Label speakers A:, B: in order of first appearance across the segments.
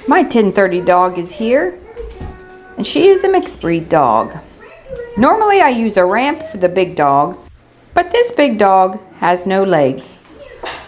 A: My 1030 dog is here, and she is a mixed breed dog. Normally I use a ramp for the big dogs, but this big dog has no legs.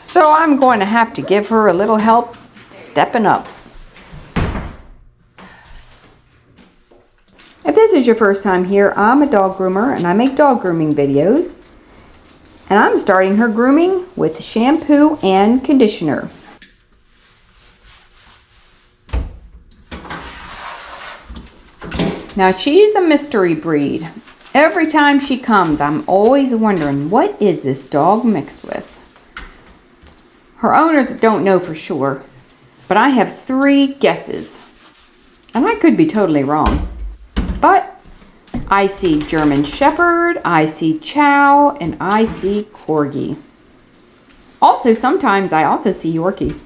A: So I'm going to have to give her a little help stepping up. If this is your first time here, I'm a dog groomer and I make dog grooming videos. And I'm starting her grooming with shampoo and conditioner. Now she's a mystery breed. Every time she comes, I'm always wondering, what is this dog mixed with? Her owners don't know for sure, but I have 3 guesses. And I could be totally wrong. But I see German Shepherd, I see Chow, and I see Corgi. Also, sometimes I also see Yorkie.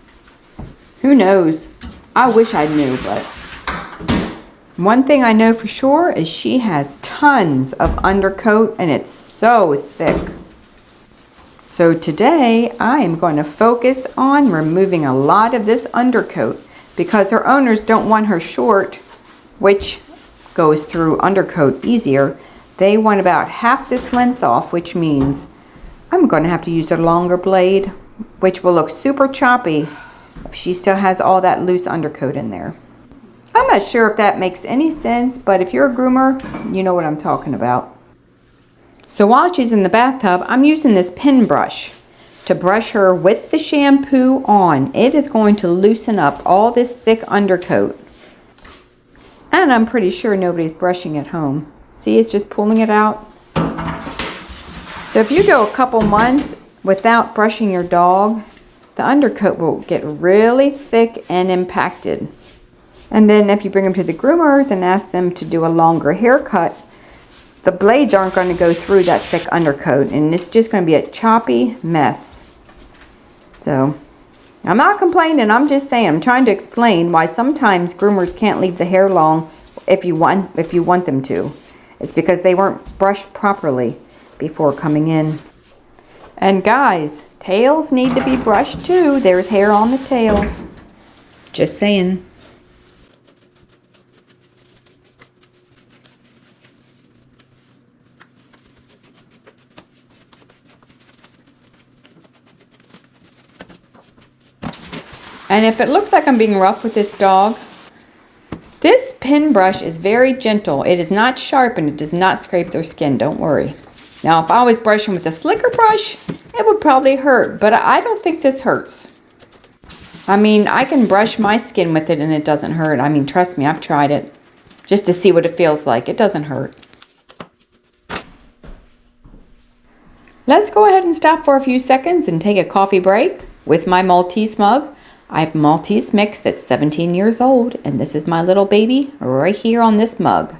A: Who knows? I wish I knew, but one thing I know for sure is she has tons of undercoat and it's so thick. So today I am going to focus on removing a lot of this undercoat because her owners don't want her short, which goes through undercoat easier. They want about half this length off, which means I'm going to have to use a longer blade, which will look super choppy if she still has all that loose undercoat in there. I'm not sure if that makes any sense, but if you're a groomer, you know what I'm talking about. So while she's in the bathtub, I'm using this pin brush to brush her with the shampoo on. It is going to loosen up all this thick undercoat. And I'm pretty sure nobody's brushing at home. See, it's just pulling it out. So if you go a couple months without brushing your dog, the undercoat will get really thick and impacted. And then if you bring them to the groomers and ask them to do a longer haircut, the blades aren't going to go through that thick undercoat and it's just going to be a choppy mess. So I'm not complaining, I'm just saying, I'm trying to explain why sometimes groomers can't leave the hair long if you want them to. It's because they weren't brushed properly before coming in. And guys, tails need to be brushed too. There's hair on the tails. Just saying. And if it looks like I'm being rough with this dog, this pin brush is very gentle. It is not sharp and it does not scrape their skin, don't worry. Now if I was brushing with a slicker brush, it would probably hurt, but I don't think this hurts. I mean, I can brush my skin with it and it doesn't hurt. I mean, trust me, I've tried it just to see what it feels like. It doesn't hurt. Let's go ahead and stop for a few seconds and take a coffee break with my Maltese mug. I have Maltese mix that's 17 years old, and this is my little baby right here on this mug.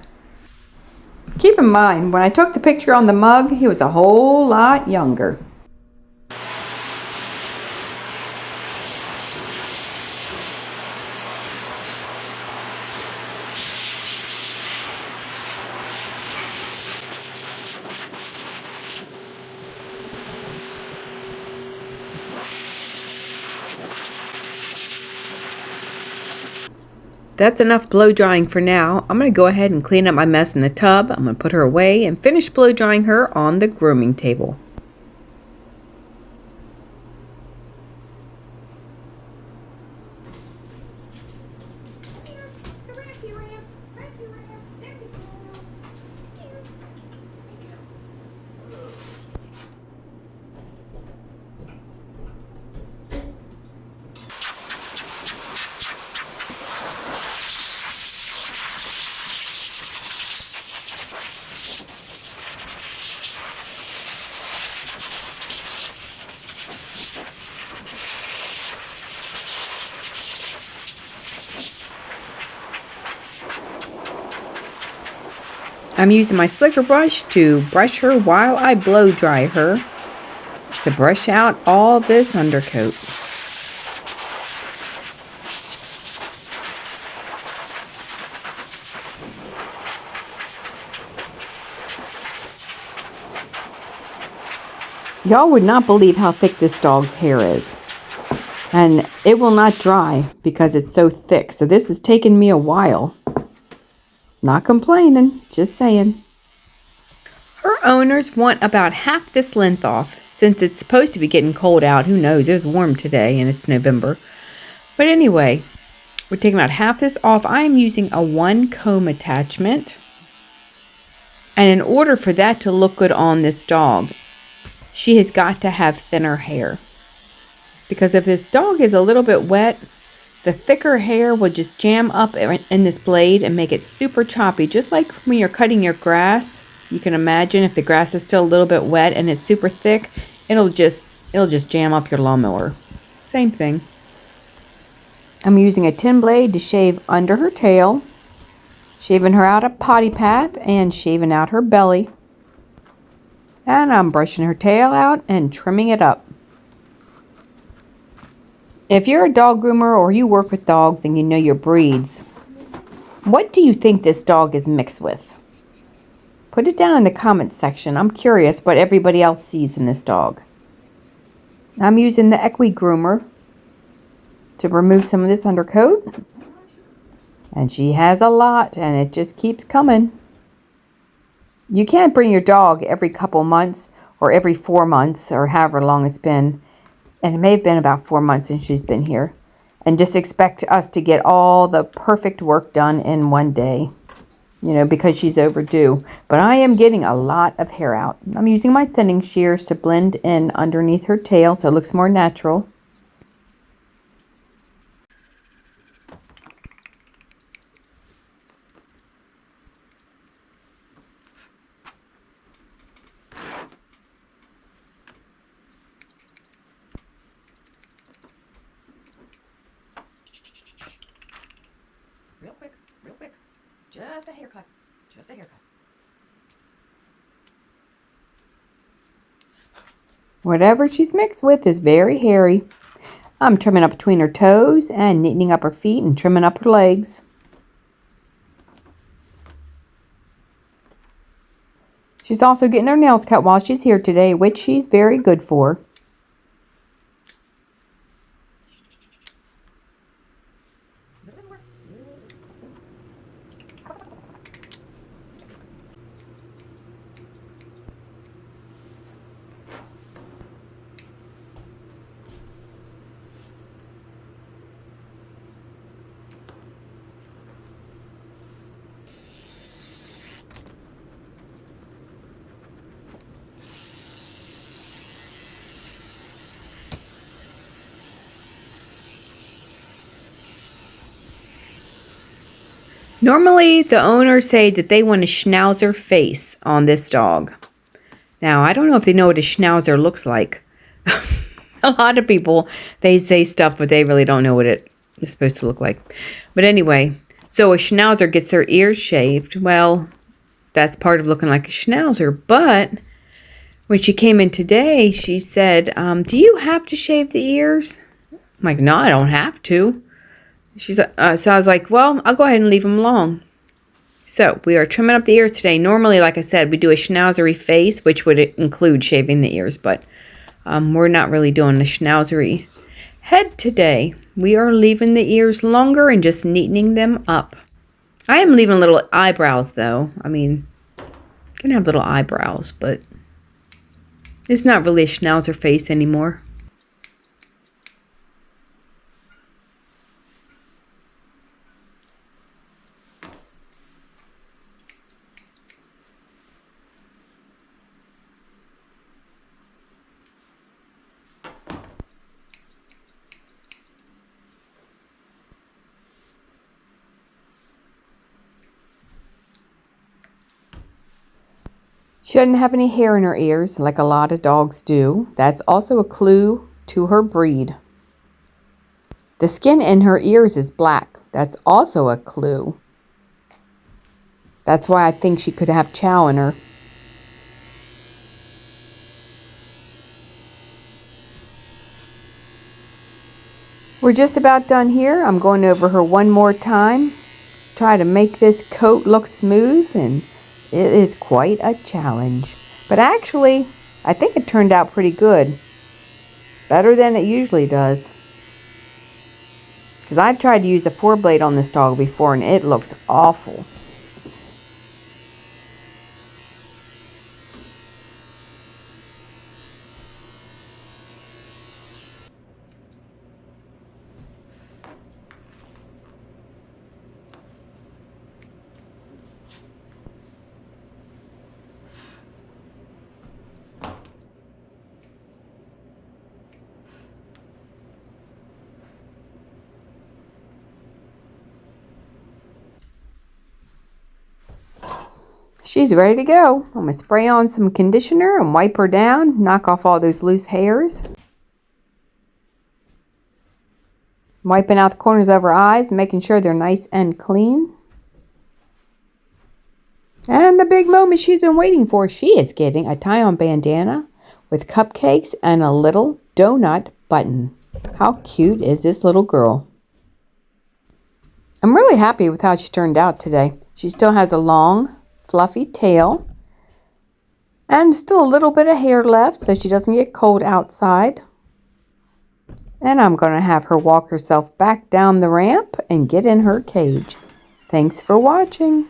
A: Keep in mind, when I took the picture on the mug, he was a whole lot younger. That's enough blow drying for now. I'm going to go ahead and clean up my mess in the tub. I'm going to put her away and finish blow drying her on the grooming table. I'm using my slicker brush to brush her while I blow dry her to brush out all this undercoat. Y'all would not believe how thick this dog's hair is. And it will not dry because it's so thick. So this has taken me a while. Not complaining, just saying. Her owners want about half this length off. Since it's supposed to be getting cold out, who knows? It was warm today and it's November. But anyway, we're taking about half this off. I am using a 1 comb attachment. And in order for that to look good on this dog, she has got to have thinner hair. Because if this dog is a little bit wet, the thicker hair will just jam up in this blade and make it super choppy. Just like when you're cutting your grass, you can imagine if the grass is still a little bit wet and it's super thick, it'll just jam up your lawnmower. Same thing. I'm using a tin blade to shave under her tail, shaving her out a potty path and shaving out her belly. And I'm brushing her tail out and trimming it up. If you're a dog groomer or you work with dogs and you know your breeds, what do you think this dog is mixed with? Put it down in the comments section. I'm curious what everybody else sees in this dog. I'm using the Equi Groomer to remove some of this undercoat. And she has a lot and it just keeps coming. You can't bring your dog every couple months or every 4 months or however long it's been. And it may have been about 4 months since she's been here. And just expect us to get all the perfect work done in one day. You know, because she's overdue. But I am getting a lot of hair out. I'm using my thinning shears to blend in underneath her tail so it looks more natural.
B: Real quick. Just a haircut.
A: Whatever she's mixed with is very hairy. I'm trimming up between her toes and neatening up her feet and trimming up her legs. She's also getting her nails cut while she's here today, which she's very good for. Normally, the owners say that they want a schnauzer face on this dog. Now, I don't know if they know what a schnauzer looks like. A lot of people, they say stuff, but they really don't know what it is supposed to look like. But anyway, so a schnauzer gets their ears shaved. Well, that's part of looking like a schnauzer. But when she came in today, she said, do you have to shave the ears? I'm like, no, I don't have to. So I was like, well, I'll go ahead and leave them alone. So we are trimming up the ears today. Normally, like I said, we do a schnauzery face, which would include shaving the ears, but we're not really doing a schnauzery head today. We are leaving the ears longer and just neatening them up. I am leaving little eyebrows, though. I mean, you can have little eyebrows, but it's not really a schnauzer face anymore. She doesn't have any hair in her ears like a lot of dogs do. That's also a clue to her breed. The skin in her ears is black. That's also a clue. That's why I think she could have chow in her. We're just about done here. I'm going over her one more time. Try to make this coat look smooth, and it is quite a challenge. But actually, I think it turned out pretty good. Better than it usually does. Because I've tried to use a 4-blade on this dog before and it looks awful. She's ready to go. I'm going to spray on some conditioner and wipe her down, knock off all those loose hairs. Wiping out the corners of her eyes, making sure they're nice and clean. And the big moment she's been waiting for, she is getting a tie-on bandana with cupcakes and a little donut button. How cute is this little girl? I'm really happy with how she turned out today. She still has a long, fluffy tail and still a little bit of hair left so she doesn't get cold outside. And I'm going to have her walk herself back down the ramp and get in her cage. Thanks for watching.